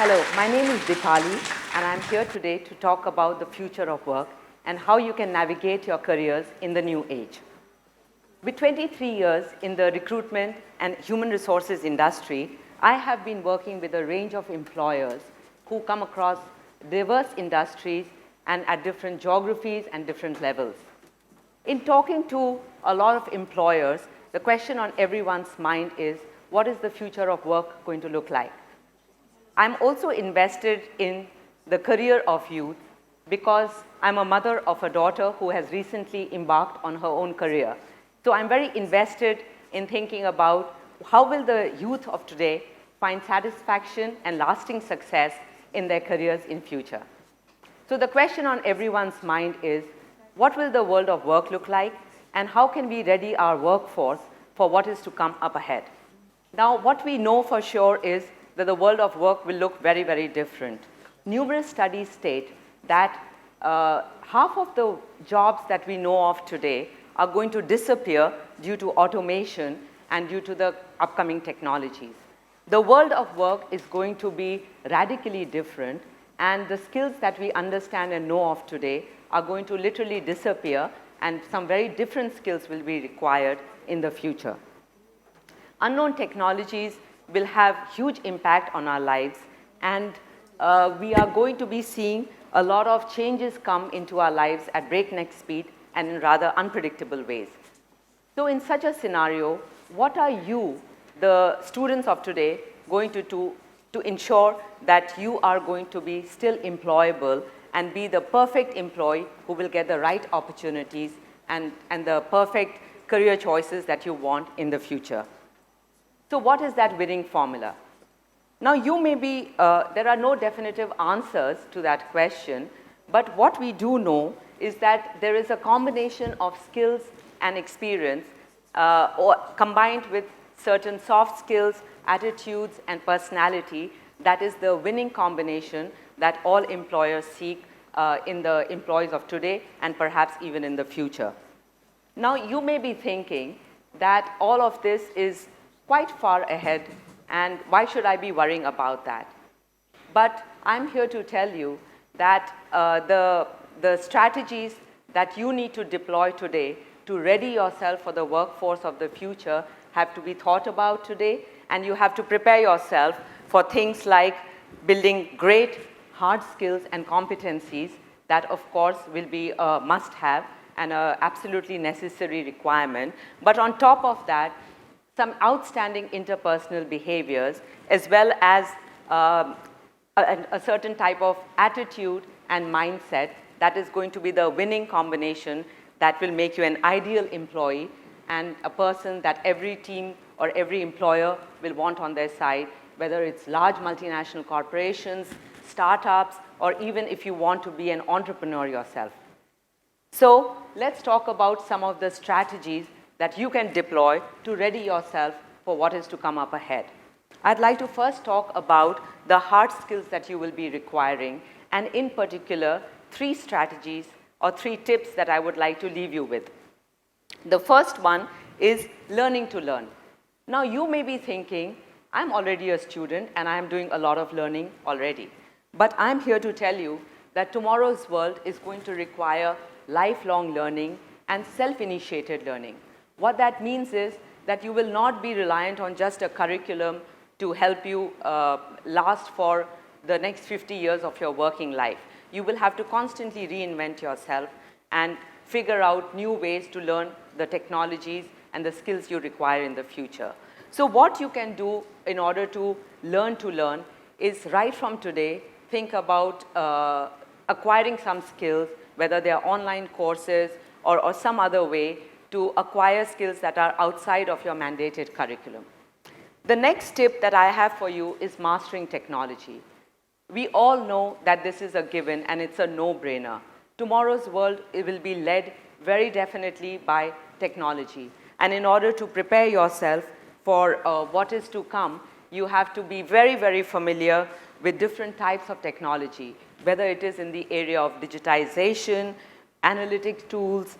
Hello, my name is Deepali and I'm here today to talk about the future of work and how you can navigate your careers in the new age. With 23 years in the recruitment and human resources industry, I have been working with a range of employers who come across diverse industries and at different geographies and different levels. In talking to a lot of employers, the question on everyone's mind is, what is the future of work going to look like? I'm also invested in the career of youth because I'm a mother of a daughter who has recently embarked on her own career. So I'm very invested in thinking about how will the youth of today find satisfaction and lasting success in their careers in future. So the question on everyone's mind is, what will the world of work look like and how can we ready our workforce for what is to come up ahead? Now, what we know for sure is that the world of work will look very, very different. Numerous studies state that half of the jobs that we know of today are going to disappear due to automation and due to the upcoming technologies. The world of work is going to be radically different, and the skills that we understand and know of today are going to literally disappear, and some very different skills will be required in the future. Unknown technologies will have huge impact on our lives, and we are going to be seeing a lot of changes come into our lives at breakneck speed and in rather unpredictable ways. So in such a scenario, what are you, the students of today, going to do to ensure that you are going to be still employable and be the perfect employee who will get the right opportunities and the perfect career choices that you want in the future? So what is that winning formula? Now you may be, there are no definitive answers to that question, but what we do know is that there is a combination of skills and experience or combined with certain soft skills, attitudes, and personality that is the winning combination that all employers seek in the employees of today and perhaps even in the future. Now you may be thinking that all of this is quite far ahead, and why should I be worrying about that? But I'm here to tell you that the strategies that you need to deploy today to ready yourself for the workforce of the future have to be thought about today, and you have to prepare yourself for things like building great hard skills and competencies that of course will be a must-have and an absolutely necessary requirement. But on top of that, some outstanding interpersonal behaviors, as well as a certain type of attitude and mindset that is going to be the winning combination that will make you an ideal employee and a person that every team or every employer will want on their side, whether it's large multinational corporations, startups, or even if you want to be an entrepreneur yourself. So let's talk about some of the strategies that you can deploy to ready yourself for what is to come up ahead. I'd like to first talk about the hard skills that you will be requiring, and in particular, 3 strategies or 3 tips that I would like to leave you with. The first one is learning to learn. Now you may be thinking, I'm already a student and I'm doing a lot of learning already. But I'm here to tell you that tomorrow's world is going to require lifelong learning and self-initiated learning. What that means is that you will not be reliant on just a curriculum to help you last for the next 50 years of your working life. You will have to constantly reinvent yourself and figure out new ways to learn the technologies and the skills you require in the future. So what you can do in order to learn is right from today, think about acquiring some skills, whether they are online courses or some other way to acquire skills that are outside of your mandated curriculum. The next tip that I have for you is mastering technology. We all know that this is a given and it's a no-brainer. Tomorrow's world, it will be led very definitely by technology. And in order to prepare yourself for what is to come, you have to be very, very familiar with different types of technology, whether it is in the area of digitization, analytic tools,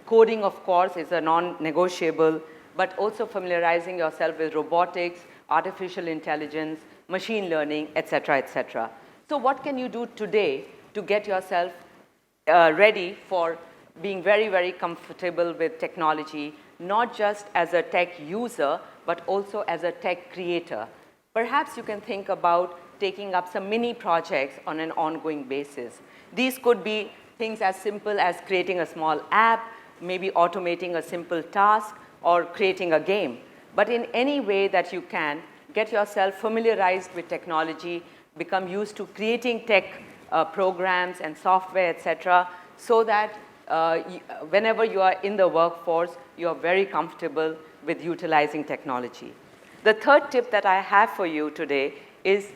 coding, of course, is a non-negotiable, but also familiarizing yourself with robotics, artificial intelligence, machine learning, etc., etc. So what can you do today to get yourself ready for being very, very comfortable with technology, not just as a tech user, but also as a tech creator? Perhaps you can think about taking up some mini projects on an ongoing basis. These could be things as simple as creating a small app, maybe automating a simple task, or creating a game. But in any way that you can, get yourself familiarized with technology, become used to creating tech programs and software, etc., so that whenever you are in the workforce, you are very comfortable with utilizing technology. The third tip that I have for you today is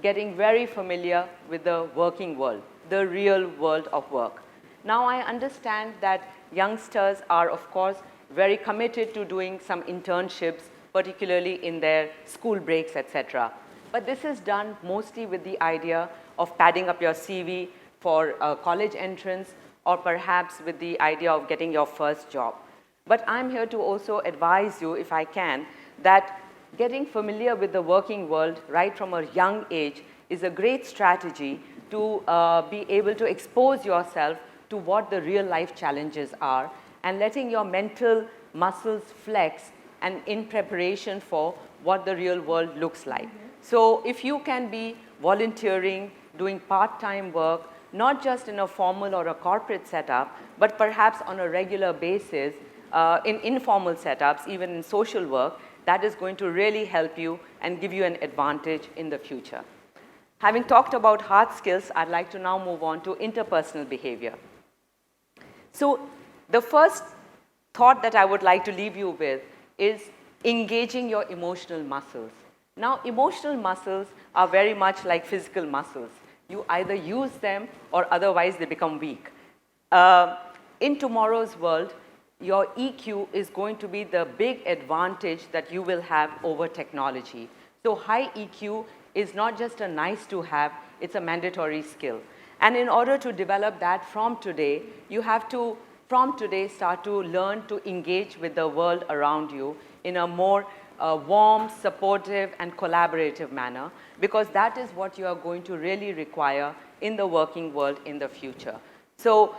getting very familiar with the working world, the real world of work. Now, I understand that youngsters are, of course, very committed to doing some internships, particularly in their school breaks, etc. But this is done mostly with the idea of padding up your CV for a college entrance, or perhaps with the idea of getting your first job. But I'm here to also advise you, if I can, that getting familiar with the working world right from a young age is a great strategy to be able to expose yourself to what the real life challenges are, and letting your mental muscles flex and in preparation for what the real world looks like. So if you can be volunteering, doing part-time work, not just in a formal or a corporate setup, but perhaps on a regular basis, in informal setups, even in social work, that is going to really help you and give you an advantage in the future. Having talked about hard skills, I'd like to now move on to interpersonal behavior. So the first thought that I would like to leave you with is engaging your emotional muscles. Now, emotional muscles are very much like physical muscles. You either use them or otherwise they become weak. In tomorrow's world, your EQ is going to be the big advantage that you will have over technology. So high EQ is not just a nice to have, it's a mandatory skill. And in order to develop that from today, you have to, from today, start to learn to engage with the world around you in a more warm, supportive, and collaborative manner, because that is what you are going to really require in the working world in the future. So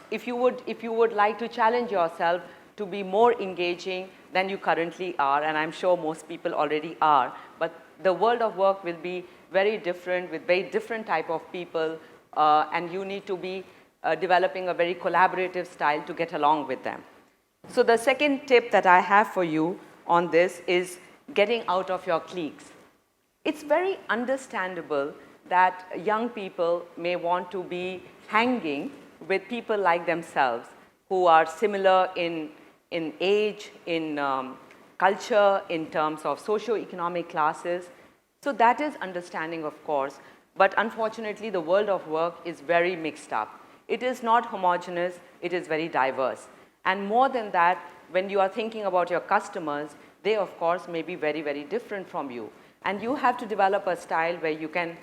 if you would like to challenge yourself to be more engaging than you currently are, and I'm sure most people already are, but the world of work will be very different with very different type of people, and you need to be developing a very collaborative style to get along with them. So the second tip that I have for you on this is getting out of your cliques. It's very understandable that young people may want to be hanging with people like themselves who are similar in age, in culture, in terms of socio-economic classes. So that is understanding, of course, but unfortunately the world of work is very mixed up. It is not homogeneous, it is very diverse. And more than that, when you are thinking about your customers, they of course may be very, very different from you. And you have to develop a style where you can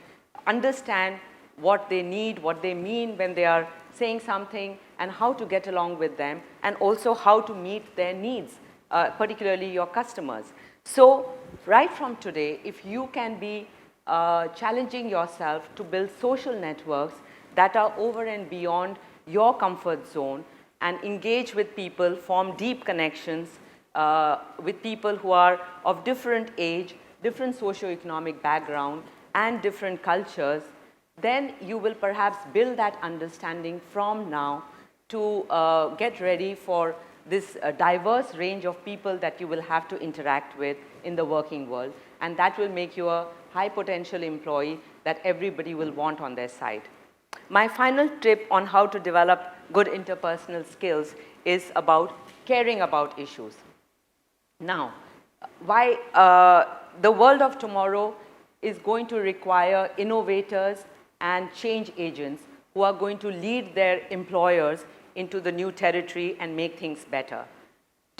understand what they need, what they mean when they are saying something, and how to get along with them, and also how to meet their needs, particularly your customers. So right from today, if you can be challenging yourself to build social networks that are over and beyond your comfort zone, and engage with people, form deep connections with people who are of different age, different socio-economic background, and different cultures, then you will perhaps build that understanding from now to get ready for this diverse range of people that you will have to interact with in the working world. And that will make you a high potential employee that everybody will want on their side. My final tip on how to develop good interpersonal skills is about caring about issues. Now, why the world of tomorrow is going to require innovators and change agents who are going to lead their employers into the new territory and make things better.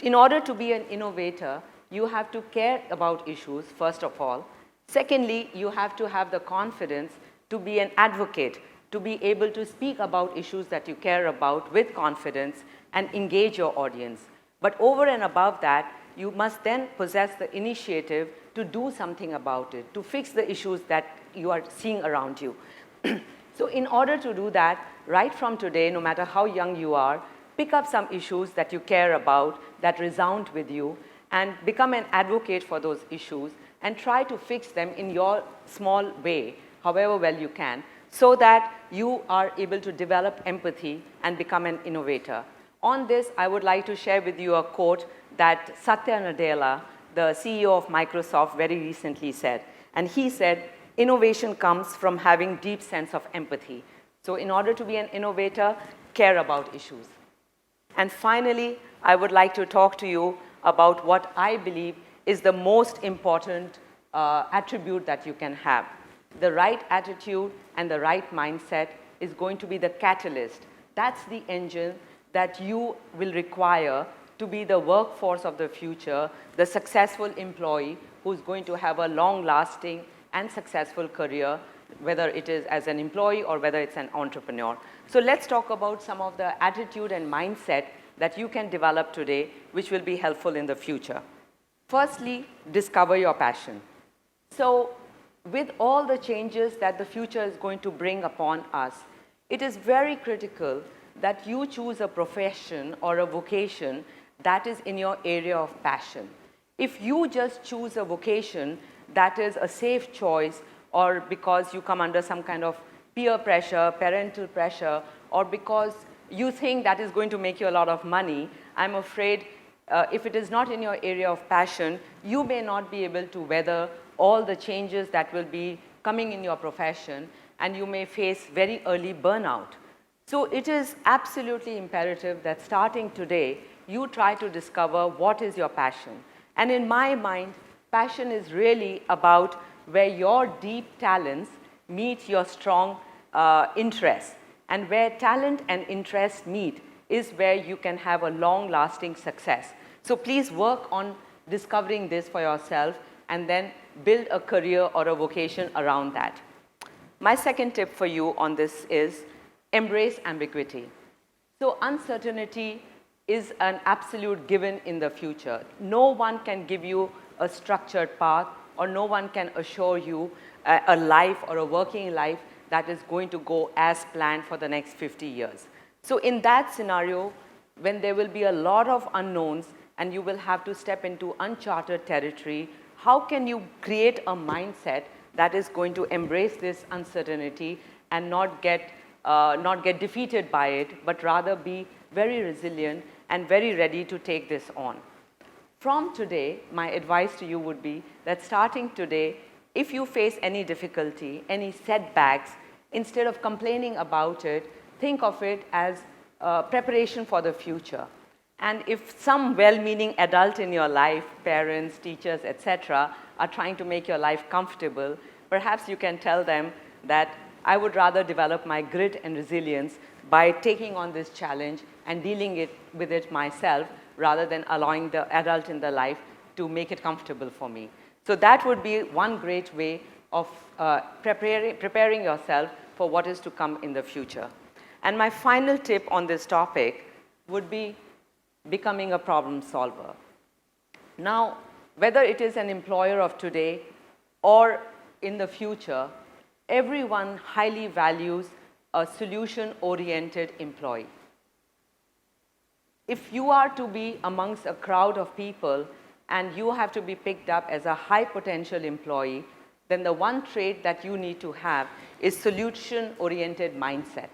In order to be an innovator, you have to care about issues, first of all. Secondly, you have to have the confidence to be an advocate, to be able to speak about issues that you care about with confidence and engage your audience. But over and above that, you must then possess the initiative to do something about it, to fix the issues that you are seeing around you. So in order to do that, right from today, no matter how young you are, pick up some issues that you care about, that resound with you, and become an advocate for those issues, and try to fix them in your small way, however well you can, so that you are able to develop empathy and become an innovator. On this, I would like to share with you a quote that Satya Nadella, the CEO of Microsoft, very recently said. And he said, "Innovation comes from having deep sense of empathy." So in order to be an innovator, care about issues. And finally, I would like to talk to you about what I believe is the most important attribute that you can have. The right attitude and the right mindset is going to be the catalyst. That's the engine that you will require to be the workforce of the future, the successful employee who's going to have a long-lasting and successful career, whether it is as an employee or whether it's an entrepreneur. So let's talk about some of the attitude and mindset that you can develop today, which will be helpful in the future. Firstly, discover your passion. So with all the changes that the future is going to bring upon us, it is very critical that you choose a profession or a vocation that is in your area of passion. If you just choose a vocation that is a safe choice, or because you come under some kind of peer pressure, parental pressure, or because you think that is going to make you a lot of money, I'm afraid if it is not in your area of passion, you may not be able to weather all the changes that will be coming in your profession, and you may face very early burnout. So it is absolutely imperative that starting today, you try to discover what is your passion. And in my mind, passion is really about where your deep talents meet your strong interests. And where talent and interest meet is where you can have a long-lasting success. So please work on discovering this for yourself and then build a career or a vocation around that. My second tip for you on this is embrace ambiguity. So uncertainty is an absolute given in the future. No one can give you a structured path, or no one can assure you a life or a working life that is going to go as planned for the next 50 years. So in that scenario, when there will be a lot of unknowns and you will have to step into uncharted territory, how can you create a mindset that is going to embrace this uncertainty and not get defeated by it, but rather be very resilient and very ready to take this on? From today, my advice to you would be that starting today, if you face any difficulty, any setbacks, instead of complaining about it, think of it as preparation for the future. And if some well-meaning adult in your life, parents, teachers, etc., are trying to make your life comfortable, perhaps you can tell them that I would rather develop my grit and resilience by taking on this challenge and dealing with it myself, rather than allowing the adult in the life to make it comfortable for me. So that would be one great way of preparing yourself for what is to come in the future. And my final tip on this topic would be becoming a problem solver. Now, whether it is an employer of today or in the future, everyone highly values a solution-oriented employee. If you are to be amongst a crowd of people and you have to be picked up as a high potential employee, then the one trait that you need to have is solution-oriented mindset.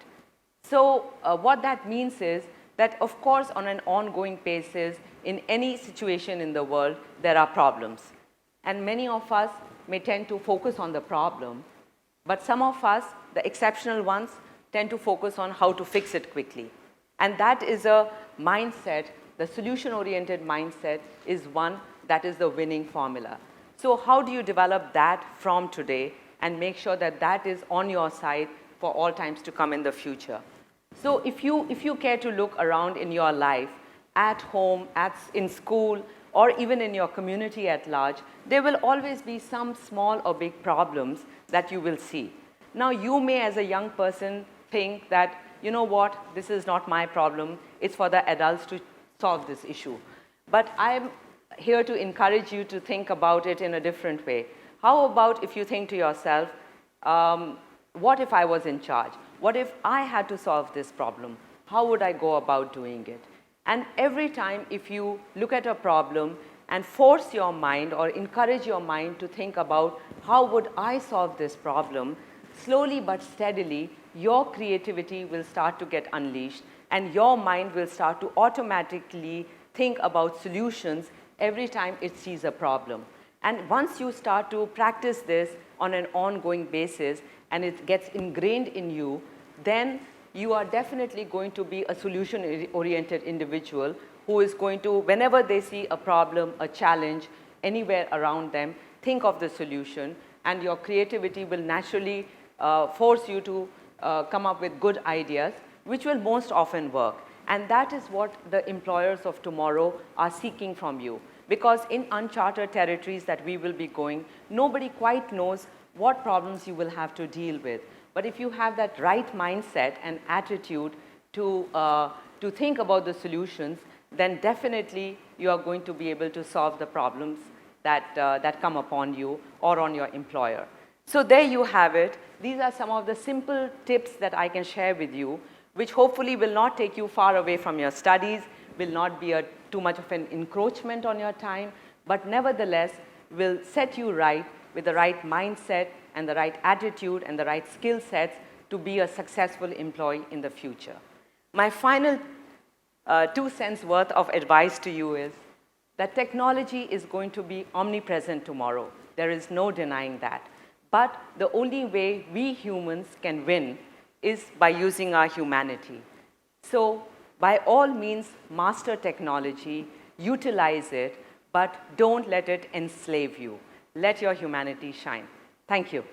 So what that means is that, of course, on an ongoing basis, in any situation in the world, there are problems. And many of us may tend to focus on the problem, but some of us, the exceptional ones, tend to focus on how to fix it quickly. And that is a mindset, the solution-oriented mindset is one that is the winning formula. So how do you develop that from today and make sure that that is on your side for all times to come in the future? So if you care to look around in your life, at home, in school, or even in your community at large, there will always be some small or big problems that you will see. Now, you may, as a young person, think that, you know what, this is not my problem, it's for the adults to solve this issue. But here to encourage you to think about it in a different way. How about if you think to yourself, what if I was in charge? What if I had to solve this problem? How would I go about doing it? And every time if you look at a problem and force your mind or encourage your mind to think about how would I solve this problem, slowly but steadily, your creativity will start to get unleashed and your mind will start to automatically think about solutions every time it sees a problem. And once you start to practice this on an ongoing basis and it gets ingrained in you, then you are definitely going to be a solution-oriented individual who is going to, whenever they see a problem, a challenge, anywhere around them, think of the solution, and your creativity will naturally force you to come up with good ideas, which will most often work. And that is what the employers of tomorrow are seeking from you. Because in uncharted territories that we will be going, nobody quite knows what problems you will have to deal with. But if you have that right mindset and attitude to think about the solutions, then definitely you are going to be able to solve the problems that come upon you or on your employer. So there you have it. These are some of the simple tips that I can share with you, which hopefully will not take you far away from your studies, will not be too much of an encroachment on your time, but nevertheless will set you right with the right mindset and the right attitude and the right skill sets to be a successful employee in the future. My final 2 cents worth of advice to you is that technology is going to be omnipresent tomorrow. There is no denying that. But the only way we humans can win is by using our humanity. So by all means, master technology, utilize it, but don't let it enslave you. Let your humanity shine. Thank you.